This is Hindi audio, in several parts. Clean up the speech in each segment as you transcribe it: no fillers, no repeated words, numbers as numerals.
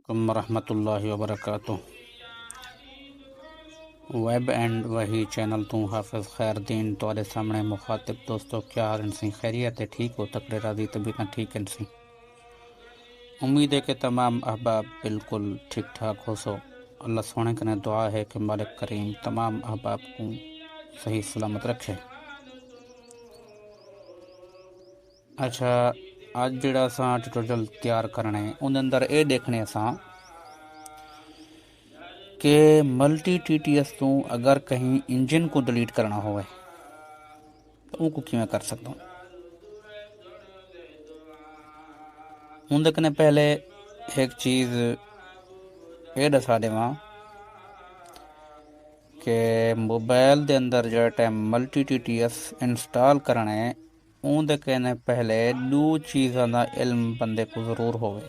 रहमतुल्लाहि व बरकातुहू। वेब एंड वही चैनल तू हाफिज़ खैरदीन तुहाडे सामने मुखातिब। दोस्तों क्या हाल सी? खैरियत है? ठीक हो? तकड़े राजी तबीयत ठीक सी? उम्मीद है कि तमाम अहबाब बिल्कुल ठीक ठाक हो सो। अल्लाह सोने कने दुआ है कि मालिक करीम तमाम अहबाब को सही सलामत रखे। अच्छा, अज जिहड़ा असां ट्यूटोरियल तैयार करने उन अंदर ये देखने असां कि मल्टी TTS तो अगर कहीं इंजन को डिलीट करना हो तो उनको किवें कर सकता हूँ। उनके कने पहले एक चीज़ ये दसा देवां कि मोबाइल के अंदर जो टाइम मल्टी TTS इंस्टॉल करना है उनके कने पहले दो चीज़ों का इल्म बंदे को ज़रूर होवे।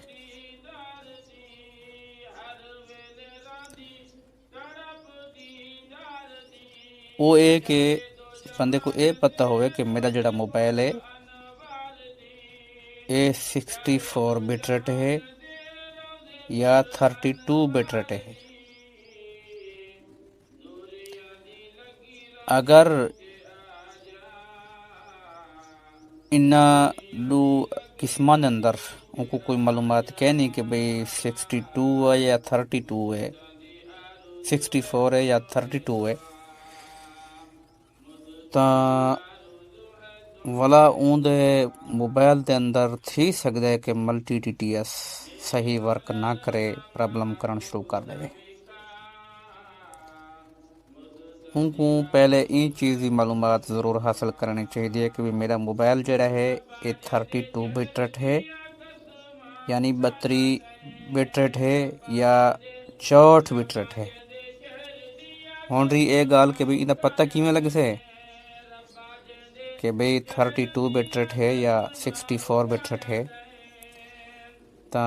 वो ये कि बंदे को ये पता होवे कि मेरा जोड़ा मोबाइल है ये 64 बिट रेट है या 32 बिट रेट है। अगर इन्ना दो किस्मां के अंदर उनको कोई मालूमात कहनी कि भाई 62 है या 32 है, 64 है या 32 है, तो वाला उनके मोबाइल के अंदर थी सकता है कि मल्टी TTS सही वर्क ना करे, प्रॉब्लम करना शुरू कर दे। उनको पहले इन चीज़ की मालूमात ज़रूर हासिल करनी चाहिए कि मेरा मोबाइल जड़ा है ये 32 बिट रेट है यानी 32 बिट रेट है या 64 बिट रेट है। हुण रही ये गाल कि भाई इनका पता किवें लग से कि भाई 32 बिट रेट है या 64 बिट रेट है। तो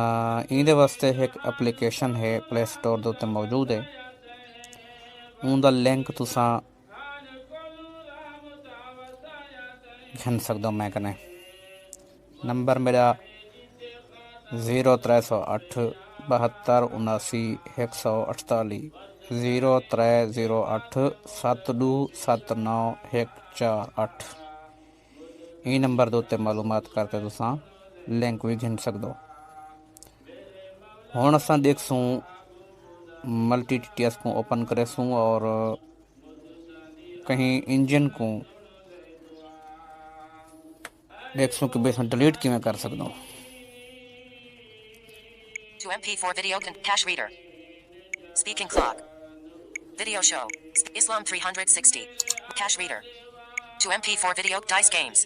इहदे वास्ते एक एप्लीकेशन है प्ले स्टोर के उत्ते मौजूद है। उनका लिंक तुसां घन सकते हो। मैं कने नंबर मेरा 0308 72 79 148 0308 72 79 148। ये नंबर के उत्ते मालूमात करके तुसां लिंक भी घिन सकते हो। हुण असां देखसूं मल्टी TTS को ओपन करेसूं और कहीं इंजन को देखसूं कि भाई डिलीट किवें कर सकते हो। To MP4 video cache reader. Speaking clock. Video show. Islam 360. Cache reader. To MP4 video dice games.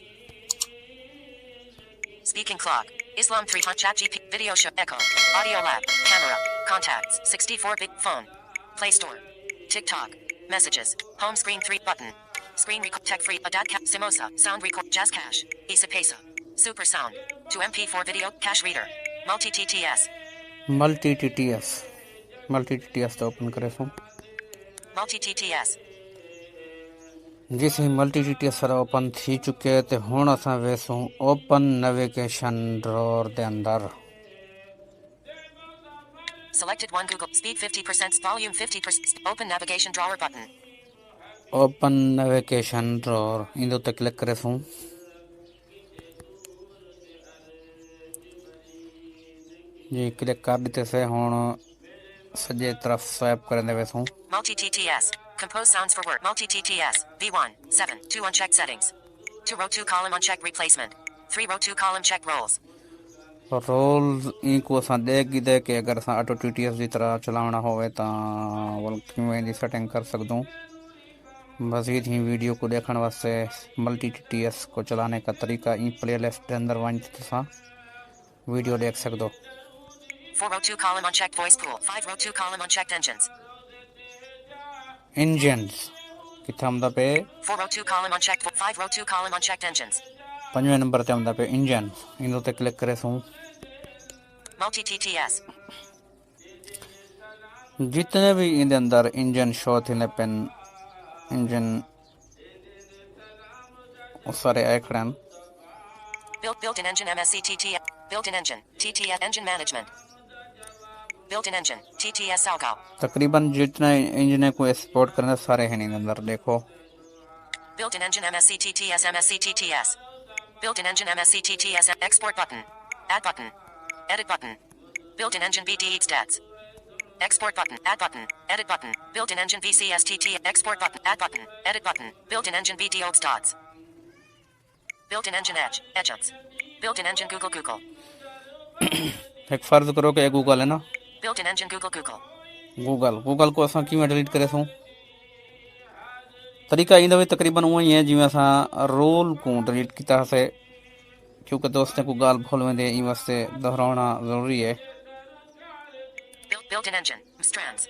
Speaking clock. Islam 300 chat GP video show echo. Audio lab. Camera. Contacts 64-bit phone. Play Store. TikTok. Messages. Home screen 3 button. Screen record tech free adapt cap Simosa sound record jazz cache. Isa Pesa. Super sound. To MP4 video cache reader. Multi TTS. Multi TTS तो ओपन करेसूं। Multi TTS. जिस मल्टी TTS सारा ओपन थी चुके तो हुण असां वेसूं ओपन नेविगेशन ड्रॉर के अंदर। Selected one Google speed 50% volume 50% open navigation drawer button. Open navigation drawer इन उत्ते क्लिक करेसूं। जी क्लिक कर दिते से हुण सजे तरफ स्वाइप करने वेसूं। Multi TTS. Compose sounds for work. Multi TTS. V1. 7. 2 unchecked settings. 2 row 2 column unchecked replacement. 3 row 2 column checked roles. Roles इनको असां देख गिदे कि अगर असां ऑटो TTS की तरह चलाना होवे तो किवें दी सेटिंग कर सकदूं। मज़ीद ही वीडियो को देखने वास्ते मल्टी TTS को चलाने का तरीका इन प्ले लिस्ट के अंदर वहीं तुसां वीडियो देख सकदो। 4 row 2 column unchecked voice pool. 5 row 2 column unchecked engines. Engines किथे आंदा पे 4 row 2 column unchecked 5 row 2 column unchecked engines. 5वें नंबर ते आंदा पे इंजन इन उत्ते क्लिक करेसूं। Multi TTS. जितने भी इन अंदर इंजन शो थे पेन इंजन सारे आए खड़े हैं। Built-in engine MSC TTS. Built-in engine TTS engine management. Built-in engine. TTS Salgo. तकरीबन जितने इंजन को एक्सपोर्ट करना सारे हैं इन अंदर देखो। Built-in engine MSC TTS MSC TTS. Built-in engine MSC TTS. Export button. Add button. Edit button. Built-in engine BDE stats. Export button. Add button. Edit button. Built-in engine VCSTT. Export button. Add button. Edit button. Built-in engine BDO dots. Built-in engine Edge. Edgets. Built-in engine Google. एक फर्ज करो कि गूगल है ना, Built-in engine Google. गूगल को असां कीअं डिलीट करे सूं। तरीक़ा ईंदो हुई तकरीबन उहो ई है जिवें असां रोल को डिलीट कीतासीं, क्योंकि दोस्तों को ॻाल्हि भुल वेंदी इन वास्ते दोहराइणा ज़रूरी है। Built-in engine. Strands.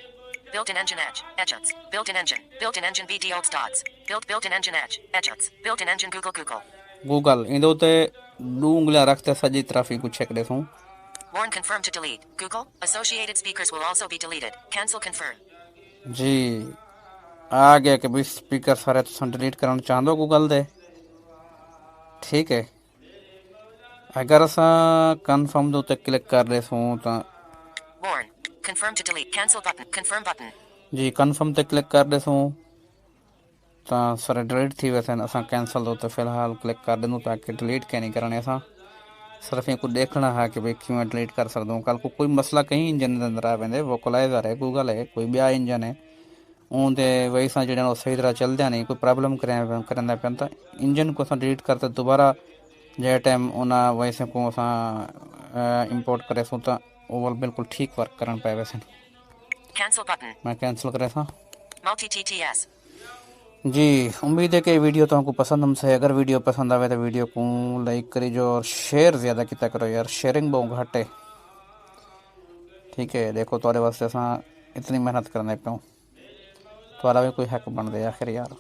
Built-in engine Edge. Edgets. Built-in engine. Built-in engine BDO dots. Built-in engine Edge. Edgets. Built-in engine Google. Google ईंदो ते ॾू उंगलियां रखते सॼी तरफ़ ई कुझु छेक ॾिसूं। Warn confirm to delete. Google. Associated speakers will also be deleted. Cancel confirm. जी आ गया कि भी स्पीकर सारे तुम डिलीट करना चाहते गूगल दे, ठीक है। अगर असां कन्फर्म दे उत्ते क्लिक कर देसूं तो Warn. Confirm to delete. Cancel button. Confirm button. Ji confirm ते क्लिक कर देसूं तो सारे डिलीट थी वैसे। असां कैंसल दे फिलहाल क्लिक कर दूँ ताकि डिलीट क्या नहीं करने, असां सिर्फ ये कुछ देखना है कि भाई क्यों डिलीट कर सकता हूँ। कल को कोई मसला कहीं इंजन के अंदर आ वेंदे, वोकलाइजर है, गूगल है, कोई बिया इंजन है, उनते वही सा जो सही तरह चलते नहीं, कोई प्रॉब्लम करेंदा पे तो इंजन को असां डिलीट करते दोबारा जे टाइम उन वैसे को असां इंपोर्ट करे सूं तो वो बिल्कुल ठीक वर्क करन पे वैसे। Cancel button. मैं कैंसिल करे सा Multi TTS. जी। उम्मीद है कि वीडियो तो आपको पसंद हमसे। अगर वीडियो पसंद आवे तो वीडियो को लाइक करीजो और शेयर ज़्यादा किया करो यार, शेयरिंग बहुत घट है, ठीक है। देखो थोड़े वास्ते असां इतनी मेहनत करने पे थोड़ा भी कोई हक बन दे आखिर यार,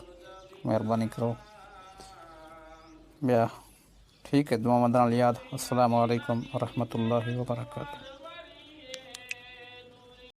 मेहरबानी करो ब्या, ठीक है। दुआ मंद नाल याद। अस्सलाम वालेकुम व रहमतुल्लाहि व बरकातहू।